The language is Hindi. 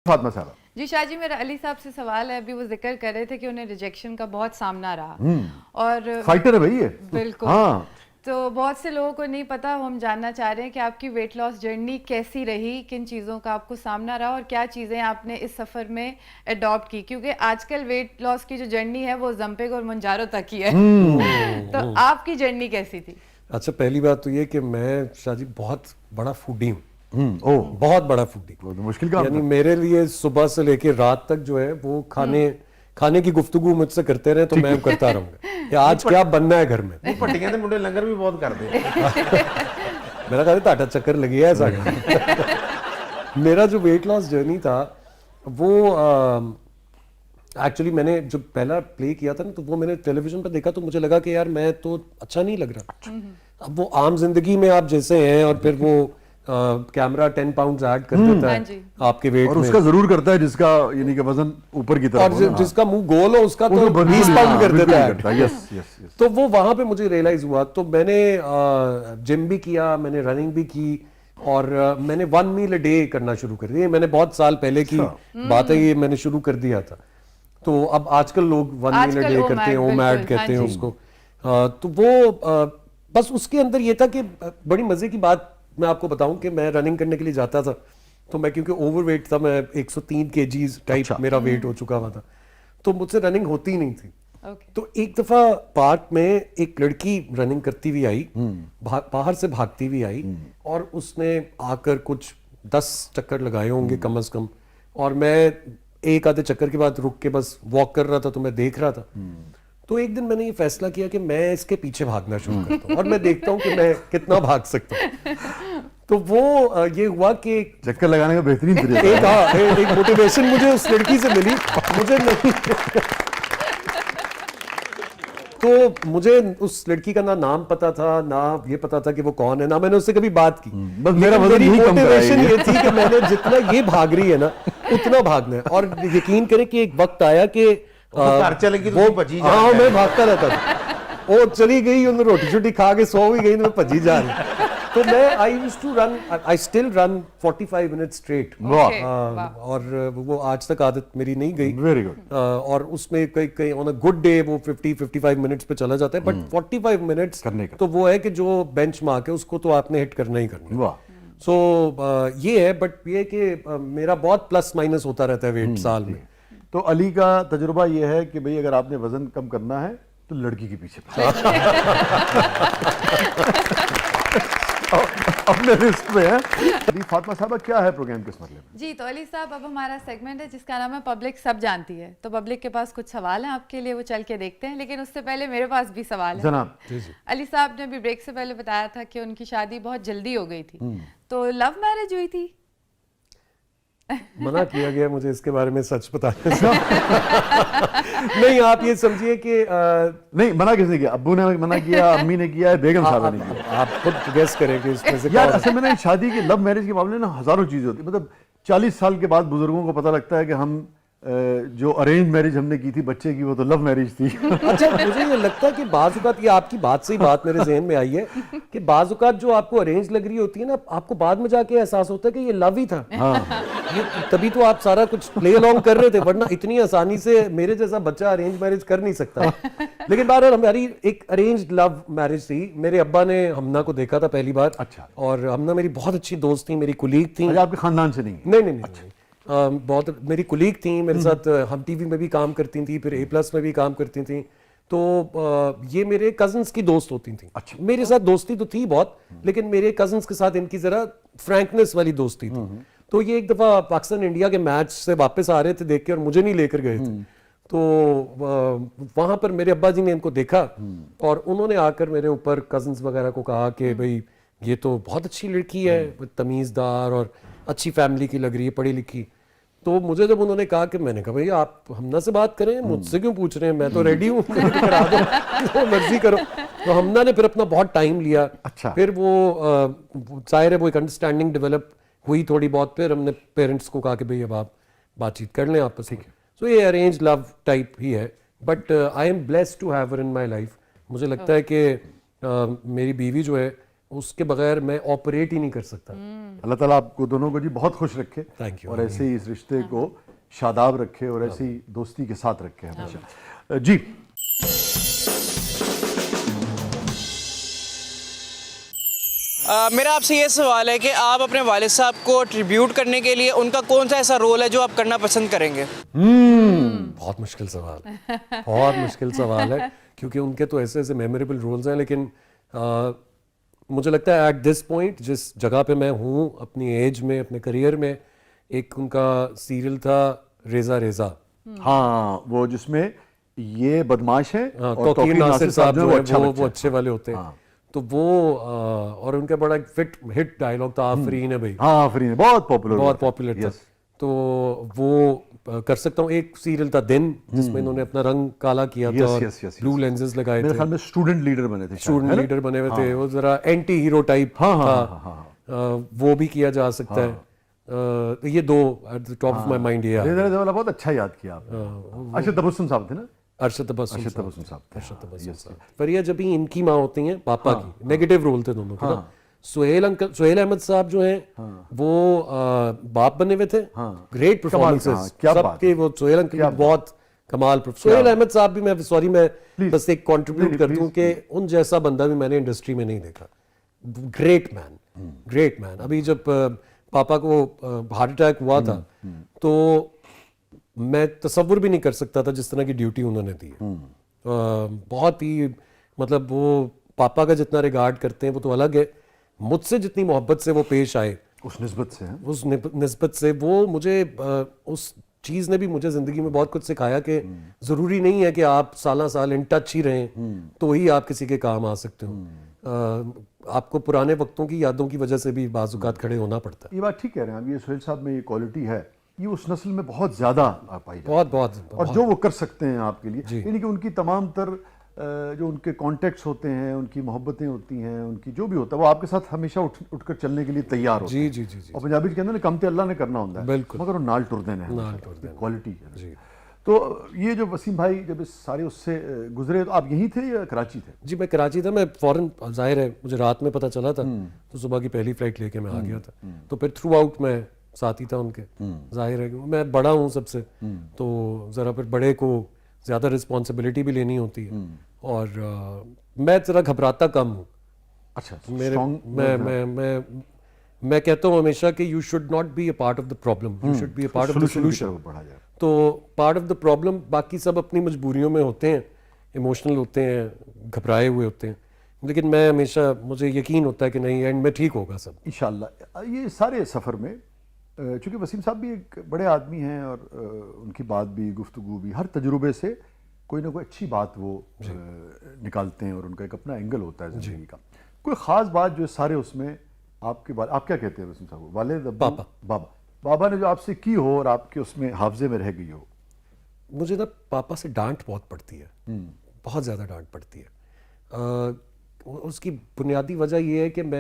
फातिमा साहब जी शाह जी, मेरा अली साहब से सवाल है। अभी वो जिक्र कर रहे थे कि उन्हें रिजेक्शन का बहुत सामना रहा और फाइटर है भाई ये। बिल्कुल। हाँ, तो बहुत से लोगों को नहीं पता, हम जानना चाह रहे हैं कि आपकी वेट लॉस जर्नी कैसी रही, किन चीज़ों का आपको सामना रहा और क्या चीज़ें आपने इस सफ़र में अडॉप्ट की, क्योंकि आजकल वेट लॉस की जो जर्नी है वो जंपिंग और मुंजारो तक ही है। तो आपकी जर्नी कैसी थी? अच्छा, पहली बात तो ये कि मैं शाहजी बहुत बड़ा फूडी हूँ। ओह, बहुत बड़ा फूडी। वो तो मुश्किल काम यानी था। मेरे लिए सुबह से लेके रात तक जो है वो खाने की गुफ्तगू मुझसे करते रहे तो मैं करता रहूंगा कि आज क्या बनना है घर में। पट्टियां मुंडे लंगर भी बहुत करते हैं। मेरा कहते ताटा चक्कर लगी है ऐसा। मेरा जो वेट लॉस जर्नी था वो एक्चुअली मैंने जो पहला प्ले किया था ना, तो वो मैंने टेलीविजन पर देखा तो मुझे लगा कि यार मैं तो अच्छा नहीं लग रहा। अब वो आम जिंदगी में आप जैसे हैं और फिर वो कैमरा 10 पाउंड ऐड कर देता है आपके वेट और में, उसका जरूर करता है जिसका यानी कि वजन ऊपर की तरफ और हो ना, जिसका मुंह गोल हो उसका वो तो बिल्कुल 20 नहीं, पाउंड कर बिल्कुल देता नहीं है। करता। Yes yes yes. तो वो वहां पे मुझे रियलाइज हुआ, तो मैंने जिम भी किया, मैंने रनिंग भी की और मैंने 1 मील अ डे करना शुरू कर दिया। मैंने बहुत साल पहले की बात है, ये मैंने शुरू कर दिया था। तो अब आजकल लोग 1 मील अ डे करते हैं, ओमैड कहते हैं उसको। तो वो बस उसके अंदर ये था कि बड़ी मजे की बात मैं आपको बताऊं कि मैं रनिंग करने के लिए जाता था, तो मैं क्योंकि ओवरवेट था, मैं 103 केजीज टाइप मेरा वेट हो चुका हुआ था, तो मुझसे रनिंग होती ही नहीं थी। तो एक दफा पार्क में एक लड़की रनिंग करती हुई आई, बाहर से भागती हुई आई और उसने आकर कुछ 10 चक्कर लगाए होंगे कम से कम, और मैं एक आधे चक्कर के बाद रुक के बस वॉक कर रहा था, तो मैं देख रहा था। तो एक दिन मैंने ये फैसला किया कि मैं इसके पीछे भागना शुरू करता हूँ और मैं देखता हूँ कि मैं कितना भाग सकता हूँ। तो वो ये हुआ कि चक्कर लगाने का बेहतरीन तरीका एक मोटिवेशन मुझे उस लड़की से मिली। मुझे नहीं तो मुझे उस लड़की का ना नाम पता था, ना ये पता था कि वो कौन है, ना मैंने उससे कभी बात की। बस मेरा वजन यही कम मोटिवेशन कराएगी। ये थी कि मैंने जितना ये भाग रही है ना उतना भागना है। और यकीन करें कि एक वक्त आया कि घर चलेगी तो वो भजी हाँ, मैं भागता रहता था। वो चली गई, उन्हें रोटी शोटी खा के सो भी गई, मैं भजी जा रही। तो मैं I still run 45 minute straight. और वो आज तक आदत मेरी नहीं गई। Very good. और उसमें कई कई ऑन अ गुड डे वो 50-55 मिनट्स पे चला जाता है, बट 45 मिनट्स करने का तो वो है कि जो बेंच मार्क है उसको तो आपने हिट करना ही करना। वाह। सो ये है, बट ये कि मेरा बहुत प्लस माइनस होता रहता है वेट साल में। तो अली का तजुर्बा ये है कि भाई अगर आपने वजन कम करना है तो लड़की के पीछे अपने लिस्ट में है। अली फातिमा साहब, क्या है प्रोग्राम किस मतलब में? जी तो अली साहब, अब हमारा सेगमेंट है जिसका नाम है पब्लिक सब जानती है। तो पब्लिक के पास कुछ सवाल हैं आपके लिए, वो चल के देखते हैं, लेकिन उससे पहले मेरे पास भी सवाल है। जनाब। अली साहब ने अभी ब्रेक से पहले बताया था कि उनकी शादी बहुत जल्दी हो गई थी, तो लव मैरिज हुई थी? मना किया गया मुझे इसके बारे में सच बताने से। नहीं, आप ये समझिए कि नहीं, मना किसने किया? अब्बू ने मना किया, अम्मी ने किया, बेगम साहब ने किया? आप खुद गेस करें कि इसमें से यार कौन- असल में ना शादी के लव मैरिज के मामले में ना हजारों चीजें होती है। मतलब 40 साल के बाद बुजुर्गों को पता लगता है कि हम जो अरेंज मैरिज हमने की थी बच्चे की, वो तो लव मैरिज थी। अच्छा, मुझे ये लगता है कि बाजुकात, ये आपकी बात से ही बात मेरे जहन में आई है कि बाजुकात जो आपको अरेंज लग रही होती है ना, आपको बाद में जाके एहसास होता है कि ये लव ही था। ये तभी तो आप सारा कुछ प्ले अलोंग कर रहे थे, वरना इतनी आसानी से मेरे जैसा बच्चा अरेंज मैरिज कर नहीं सकता। लेकिन बहरहाल हमारी एक अरेंज लव मैरिज थी। मेरे अब्बा ने हमना को देखा था पहली बार। अच्छा। और हमना मेरी बहुत अच्छी दोस्त थी, मेरी कुलीग थी। अच्छा, आपके खानदान से नहीं? नहीं नहीं नहीं। बहुत मेरी कुलीग थी मेरे साथ, हम टीवी में भी काम करती थी, फिर A+ में भी काम करती थी। तो ये मेरे कजन्स की दोस्त होती थी। अच्छा। मेरे साथ दोस्ती तो थी बहुत, लेकिन मेरे कजन्स के साथ इनकी जरा फ्रैंकनेस वाली दोस्ती थी। तो ये एक दफा पाकिस्तान इंडिया के मैच से वापस आ रहे थे देख के, और मुझे नहीं लेकर गए थे। तो वहां पर मेरे अब्बा जी ने इनको देखा और उन्होंने आकर मेरे ऊपर कजन्स वगैरह को कहा कि भाई ये तो बहुत अच्छी लड़की है, तमीज़दार और अच्छी फैमिली की लग रही है, पढ़ी लिखी। तो मुझे जब उन्होंने कहा कि मैंने कहा भाई आप हमना से बात करें, मुझसे क्यों पूछ रहे हैं, मैं तो रेडी हूँ, करा दो, जो मर्जी करो। तो हमना ने फिर अपना बहुत टाइम लिया। अच्छा। फिर वो जाहिर है वो एक अंडरस्टैंडिंग डेवलप हुई थोड़ी बहुत। फिर हमने पेरेंट्स को कहा कि भाई अब आप बातचीत कर लें आपस में। सो ये अरेंज लव टाइप ही है, but I am blessed to have her in my life. मुझे लगता है कि मेरी बीवी जो है उसके बगैर मैं ऑपरेट ही नहीं कर सकता। अल्लाह ताला आपको दोनों को जी बहुत खुश रखे Thank you. और ऐसे ही इस रिश्ते को शादाब रखे और ऐसी दोस्ती के साथ रखे हमेशा। जी मेरा आपसे ये सवाल है कि आप अपने वालिद साहब को ट्रिब्यूट करने के लिए उनका कौन सा ऐसा रोल है जो आप करना पसंद करेंगे? बहुत मुश्किल सवाल, बहुत मुश्किल सवाल है, क्योंकि उनके तो ऐसे ऐसे मेमोरेबल रोल्स हैं, लेकिन मुझे लगता है एट दिस पॉइंट जिस जगह पे मैं हूँ अपनी एज में, अपने करियर में, एक उनका सीरियल था रेजा रेजा। हाँ, वो जिसमें ये बदमाश है हाँ, और तौकीर नासिर साहब जो जो है है वो अच्छा वो बच्चा है। अच्छे वाले होते हैं। हाँ। तो वो और उनका बड़ा एक हिट डायलॉग था, आफरीन है भाई, हाँ आफरीन बहुत पॉपुलर बहुत पॉपुलर था। तो वो कर सकता हूँ। एक सीरियल था दिन, जिसमें इन्होंने अपना रंग काला किया था और ब्लू लेंसेज लगाए मेरे थे, ख्याल में स्टूडेंट लीडर बने थे शायद, स्टूडेंट है ना? लीडर बने हुए थे, वो जरा एंटी हीरो टाइप हाँ, हाँ, था। हाँ, हाँ, वो भी किया जा सकता है। तो ये दो at the top of my mind ये रेजा रेजा वाला बहुत अच्छा याद किया आपने। अरशद तबस्सुम साहब थे ना? अरशद तबस्सुम अरशद साहब। तबस्सुम साहब थे, अरशद हाँ, तबस्सुम yes, साहब। पर ये जब भी इनकी माँ होती हैं पापा की, नेगेटिव रोल थे दोनों के ना। सुहेल अहमद साहब जो हैं वो बाप बने हुए थे, ग्रेट परफॉर्मेंसेस हाँ, क्या बात सबके। वो सुहेल अंकल की बहुत कमाल। सुहेल अहमद साहब भी, मैं सॉरी मैं बस एक कंट्रीब्यूट कर दूं कि उन जैसा बंदा भी मैंने इंडस्ट्री में नहीं देखा। Great man, great man. अभी जब पापा को हार्ट अटैक हुआ था तो मैं तसव्वुर भी नहीं कर सकता था जिस तरह की ड्यूटी उन्होंने दी है। बहुत ही, मतलब वो पापा का जितना रिगार्ड करते हैं वो तो अलग है, मुझसे जितनी मोहब्बत से वो पेश आए उस निस्बत से, उस निस्बत से, वो मुझे उस चीज़ ने भी मुझे ज़िंदगी में बहुत कुछ सिखाया कि ज़रूरी नहीं है कि आप साला साल इन टच ही रहें तो ही आप किसी के काम आ सकते हो। आपको पुराने वक्तों की यादों की वजह से भी बाज़-औक़ात खड़े होना पड़ता है। ये बात ठीक कह रहे हैं आप। ये सुहेल साहब में ये क्वालिटी है, ये उस नस्ल में बहुत ज्यादा पाई जाती है। बहुत और जो वो कर सकते हैं आपके लिए, यानी कि उनकी तमाम तर जो उनके कॉन्टेक्ट्स होते हैं, उनकी मोहब्बतें होती हैं, उनकी जो भी होता है, वो आपके साथ हमेशा उठकर चलने के लिए तैयार होते हैं। जी जी जी। और पंजाबी कहते हैं ना, कम ते अल्लाह ने करना होता है, बिल्कुल। मगर वो नाल टुर देना है, नाल टुर देना। क्वालिटी है। तो ये जो वसीम भाई जब इस सारे उससे गुजरे, तो आप यहीं थे या कराची थे? जी मैं कराची था। मैं फौरन, जाहिर है मुझे रात में पता चला था तो सुबह की पहली फ्लाइट लेके मैं आ गया था। तो फिर थ्रू आउट मैं साथ ही था उनके। जाहिर है मैं बड़ा हूँ सबसे, तो ज़रा फिर बड़े को ज़्यादा रिस्पॉन्सिबिलिटी भी लेनी होती है। और मैं ज़रा घबराता कम हूँ। अच्छा, मेरे strong- मैं कहता हूँ हमेशा कि you should not be a part of the problem, you should be a part of the solution की सोल्यूशन। तरफ बढ़ा जाए। तो पार्ट ऑफ द प्रॉब्लम, बाकी सब अपनी मजबूरियों में होते हैं, इमोशनल होते हैं, घबराए हुए होते हैं, लेकिन मैं हमेशा, मुझे यकीन होता है कि नहीं, एंड में ठीक होगा सब। इंशाल्लाह। ये सारे सफ़र में चूँकि वसीम साहब भी एक बड़े आदमी हैं और उनकी बात भी, गुफ्तगू भी, हर तजुर्बे से कोई ना कोई अच्छी बात वो निकालते हैं और उनका एक अपना एंगल होता है ज़िंदगी का। कोई ख़ास बात जो सारे उसमें आपके बात, आप क्या कहते हैं वसीम साहब, वालिद, अब्बू, बाबा ने जो आपसे की हो और आपके उसमें हाफजे में रह गई हो? मुझे ना पापा से डांट बहुत पड़ती है, बहुत ज़्यादा डांट पड़ती है। उसकी बुनियादी वजह ये है कि मैं